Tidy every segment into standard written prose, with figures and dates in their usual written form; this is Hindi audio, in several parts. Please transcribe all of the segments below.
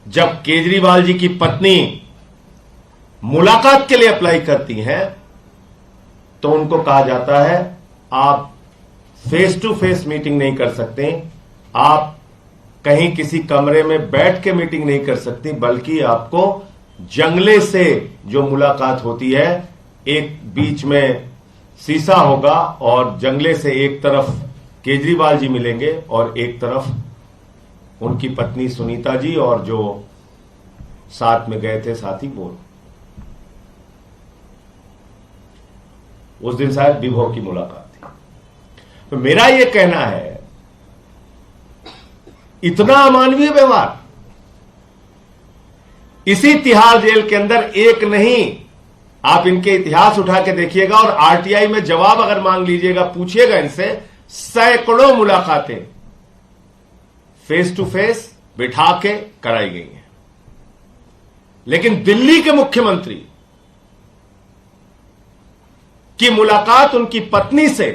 जब केजरीवाल जी की पत्नी मुलाकात के लिए अप्लाई करती हैं तो उनको कहा जाता है आप फेस टू फेस मीटिंग नहीं कर सकते, आप कहीं किसी कमरे में बैठ के मीटिंग नहीं कर सकती, बल्कि आपको जंगले से जो मुलाकात होती है, एक बीच में शीशा होगा और जंगले से एक तरफ केजरीवाल जी मिलेंगे और एक तरफ उनकी पत्नी सुनीता जी और जो साथ में गए थे साथी वो। उस दिन शायद विभो की मुलाकात थी। तो मेरा यह कहना है, इतना अमानवीय व्यवहार इसी तिहाड़ जेल के अंदर एक नहीं, आप इनके इतिहास उठा के देखिएगा और आरटीआई में जवाब अगर मांग लीजिएगा, पूछिएगा इनसे, सैकड़ों मुलाकातें फेस टू फेस बिठा के कराई गई हैं। लेकिन दिल्ली के मुख्यमंत्री की मुलाकात उनकी पत्नी से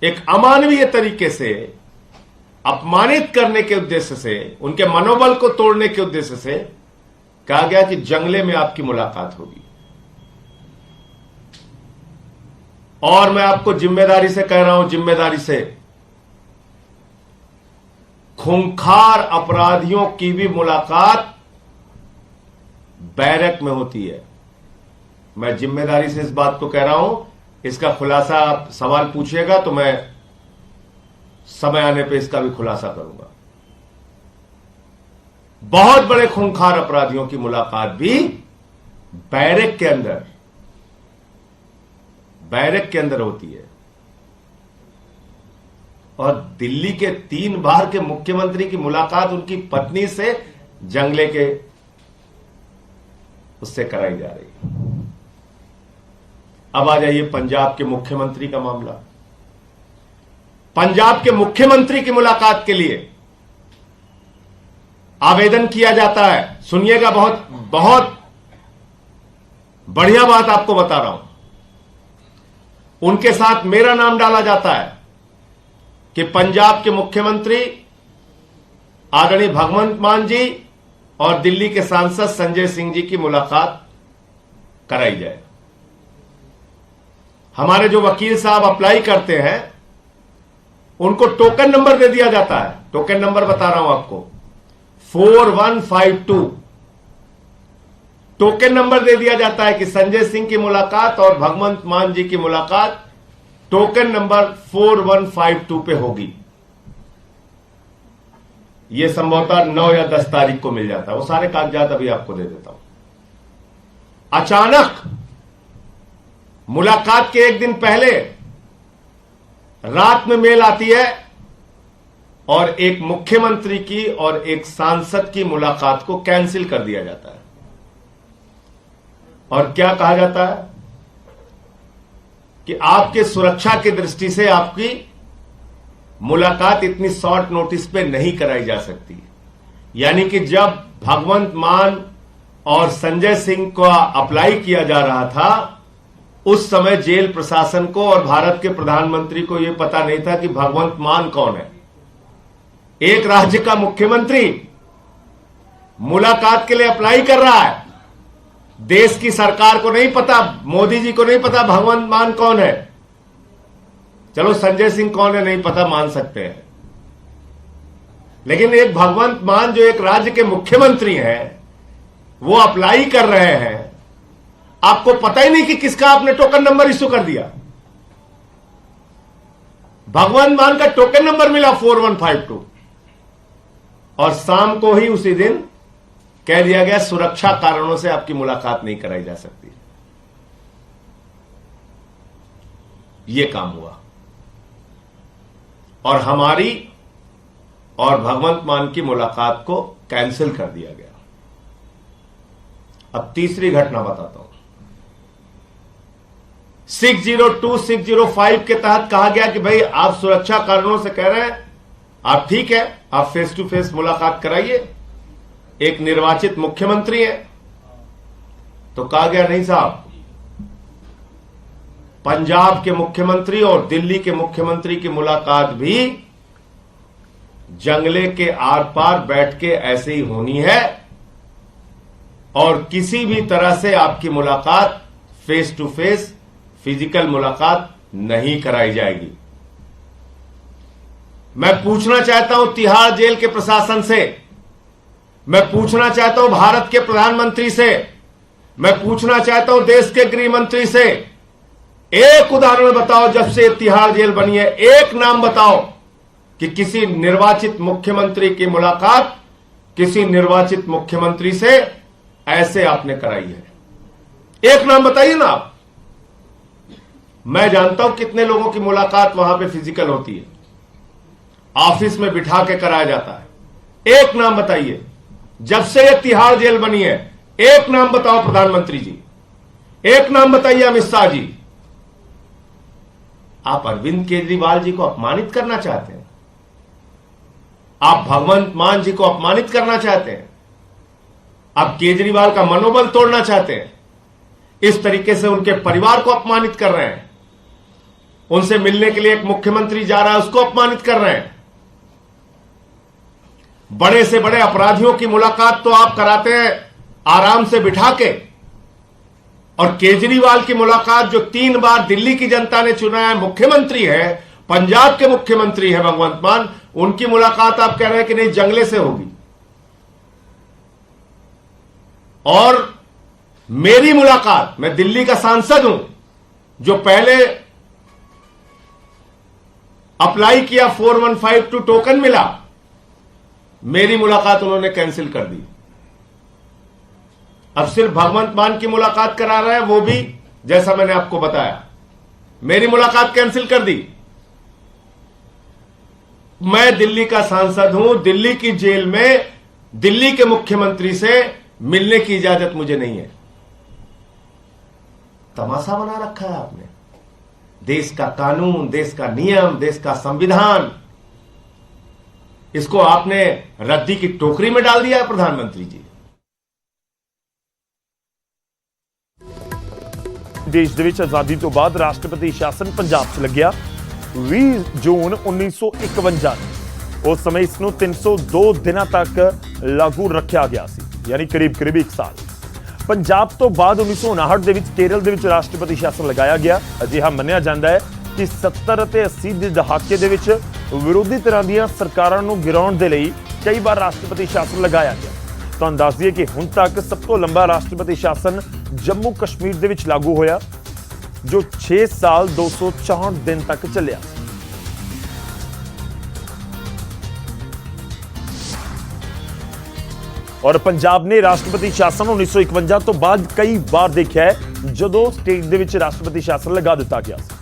एक अमानवीय तरीके से, अपमानित करने के उद्देश्य से, उनके मनोबल को तोड़ने के उद्देश्य से कहा गया कि जंगले में आपकी मुलाकात होगी। और मैं आपको जिम्मेदारी से कह रहा हूं, जिम्मेदारी से, खूंखार अपराधियों की भी मुलाकात बैरक में होती है। मैं जिम्मेदारी से इस बात को कह रहा हूं, इसका खुलासा आप सवाल पूछिएगा तो मैं समय आने पे इसका भी खुलासा करूंगा। बहुत बड़े खूंखार अपराधियों की मुलाकात भी बैरक के अंदर होती है। और दिल्ली के 3 बार के मुख्यमंत्री की मुलाकात उनकी पत्नी से जंगले के उससे कराई जा रही है। अब आ जाइए पंजाब के मुख्यमंत्री का मामला। पंजाब के मुख्यमंत्री की मुलाकात के लिए आवेदन किया जाता है। सुनिएगा, बहुत बहुत बढ़िया बात आपको बता रहा हूं। उनके साथ मेरा नाम डाला जाता है कि पंजाब के मुख्यमंत्री आदरणीय भगवंत मान जी और दिल्ली के सांसद संजय सिंह जी की मुलाकात कराई जाए। हमारे जो वकील साहब अप्लाई करते हैं उनको टोकन नंबर दे दिया जाता है। टोकन नंबर बता रहा हूं आपको, 4152 टोकन नंबर दे दिया जाता है कि संजय सिंह की मुलाकात और भगवंत मान जी की मुलाकात टोकन नंबर 4152 पे होगी। यह संभवतः 9 या 10 तारीख को मिल जाता है। वो सारे कागजात अभी आपको दे देता हूं। अचानक मुलाकात के एक दिन पहले रात में मेल आती है और एक मुख्यमंत्री की और एक सांसद की मुलाकात को कैंसिल कर दिया जाता है। और क्या कहा जाता है कि आपके सुरक्षा की दृष्टि से आपकी मुलाकात इतनी शॉर्ट नोटिस पे नहीं कराई जा सकती। यानी कि जब भगवंत मान और संजय सिंह को अप्लाई किया जा रहा था, उस समय जेल प्रशासन को और भारत के प्रधानमंत्री को यह पता नहीं था कि भगवंत मान कौन है। एक राज्य का मुख्यमंत्री मुलाकात के लिए अप्लाई कर रहा है, देश की सरकार को नहीं पता, मोदी जी को नहीं पता भगवंत मान कौन है। चलो संजय सिंह कौन है नहीं पता, मान सकते हैं, लेकिन एक भगवंत मान जो एक राज्य के मुख्यमंत्री हैं, वो अप्लाई कर रहे हैं। आपको पता ही नहीं कि किसका आपने टोकन नंबर इश्यू कर दिया। भगवंत मान का टोकन नंबर मिला 4152 और शाम को ही उसी दिन कह दिया गया सुरक्षा कारणों से आपकी मुलाकात नहीं कराई जा सकती। यह काम हुआ और हमारी और भगवंत मान की मुलाकात को कैंसिल कर दिया गया। अब तीसरी घटना बताता हूं। 602, 605 के तहत कहा गया कि भाई आप सुरक्षा कारणों से कह रहे हैं, आप ठीक है, आप फेस टू फेस मुलाकात कराइए, एक निर्वाचित मुख्यमंत्री है। तो कहा गया नहीं साहब, पंजाब के मुख्यमंत्री और दिल्ली के मुख्यमंत्री की मुलाकात भी जंगले के आर पार बैठ के ऐसे ही होनी है और किसी भी तरह से आपकी मुलाकात फेस टू फेस फिजिकल मुलाकात नहीं कराई जाएगी। मैं पूछना चाहता हूं तिहाड़ जेल के प्रशासन से, मैं पूछना चाहता हूं भारत के प्रधानमंत्री से, मैं पूछना चाहता हूं देश के गृह मंत्री से, एक उदाहरण बताओ जब से तिहाड़ जेल बनी है, एक नाम बताओ कि किसी निर्वाचित मुख्यमंत्री की मुलाकात किसी निर्वाचित मुख्यमंत्री से ऐसे आपने कराई है। एक नाम बताइए ना आप। मैं जानता हूं कितने लोगों की मुलाकात वहां पे फिजिकल होती है, ऑफिस में बिठा के कराया जाता है। एक नाम बताइए जब से यह तिहाड़ जेल बनी है, एक नाम बताओ प्रधानमंत्री जी, एक नाम बताइए अमित शाह जी। आप अरविंद केजरीवाल जी को अपमानित करना चाहते हैं, आप भगवंत मान जी को अपमानित करना चाहते हैं, आप केजरीवाल का मनोबल तोड़ना चाहते हैं, इस तरीके से उनके परिवार को अपमानित कर रहे हैं, उनसे मिलने के लिए एक मुख्यमंत्री जा रहा है उसको अपमानित कर रहे हैं। बड़े से बड़े अपराधियों की मुलाकात तो आप कराते हैं आराम से बिठा के, और केजरीवाल की मुलाकात जो 3 बार दिल्ली की जनता ने चुना है, मुख्यमंत्री है, पंजाब के मुख्यमंत्री है भगवंत मान, उनकी मुलाकात आप कह रहे हैं कि नहीं जंगले से होगी। और मेरी मुलाकात, मैं दिल्ली का सांसद हूं जो पहले अप्लाई किया 4152 टोकन मिला, मेरी मुलाकात उन्होंने कैंसिल कर दी। अब सिर्फ भगवंत मान की मुलाकात करा रहे हैं, वो भी जैसा मैंने आपको बताया मेरी मुलाकात कैंसिल कर दी। मैं दिल्ली का सांसद हूं, दिल्ली की जेल में दिल्ली के मुख्यमंत्री से मिलने की इजाजत मुझे नहीं है। तमाशा बना रखा है आपने। देश का कानून, देश का नियम, देश का संविधान, इसको आपने रद्दी की टोकरी में डाल दिया है प्रधानमंत्री जी। देश ਦੇ ਵਿੱਚ ਆਜ਼ਾਦੀ ਤੋਂ ਬਾਅਦ ਰਾਸ਼ਟਰਪਤੀ ਸ਼ਾਸਨ ਪੰਜਾਬ 'ਚ ਲੱਗਿਆ 20 ਜੂਨ 1951 ਉਸ ਸਮੇਂ ਇਸ ਨੂੰ 302 ਦਿਨਾਂ ਤੱਕ ਲਾਗੂ ਰੱਖਿਆ ਗਿਆ ਸੀ, ਯਾਨੀ ਕਰੀਬ 1 ਸਾਲ। ਪੰਜਾਬ ਤੋਂ ਬਾਅਦ 1959 ਦੇ ਵਿੱਚ ਕੇਰਲ ਦੇ ਵਿੱਚ ਰਾਸ਼ਟਰਪਤੀ ਸ਼ਾਸਨ ਲਗਾਇਆ ਗਿਆ। ਅਜਿਹਾ ਮੰਨਿਆ ਜਾਂਦਾ ਹੈ ਕਿ 70 ਅਤੇ 80 ਦੇ ਦਹਾਕੇ ਦੇ ਵਿੱਚ ਵਿਰੋਧੀ ਧਿਰਾਂ ਦੀਆਂ ਸਰਕਾਰਾਂ ਨੂੰ ਗਿਰਾਉਣ ਦੇ ਲਈ ਕਈ ਵਾਰ ਰਾਸ਼ਟਰਪਤੀ ਸ਼ਾਸਨ ਲਗਾਇਆ ਗਿਆ। ਤੁਹਾਨੂੰ ਦੱਸ ਦਈਏ ਕਿ ਹੁਣ ਤੱਕ ਸਭ ਤੋਂ ਲੰਬਾ ਰਾਸ਼ਟਰਪਤੀ ਸ਼ਾਸਨ ਜੰਮੂ ਕਸ਼ਮੀਰ ਦੇ ਵਿੱਚ ਲਾਗੂ ਹੋਇਆ, ਜੋ 6 ਸਾਲ 264 ਦਿਨ ਤੱਕ ਚੱਲਿਆ। ਔਰ ਪੰਜਾਬ ਨੇ ਰਾਸ਼ਟਰਪਤੀ ਸ਼ਾਸਨ 1951 ਤੋਂ ਬਾਅਦ ਕਈ ਵਾਰ ਦੇਖਿਆ ਹੈ ਜਦੋਂ ਸਟੇਟ ਦੇ ਵਿੱਚ ਰਾਸ਼ਟਰਪਤੀ ਸ਼ਾਸਨ ਲਗਾ ਦਿੱਤਾ ਗਿਆ ਸੀ।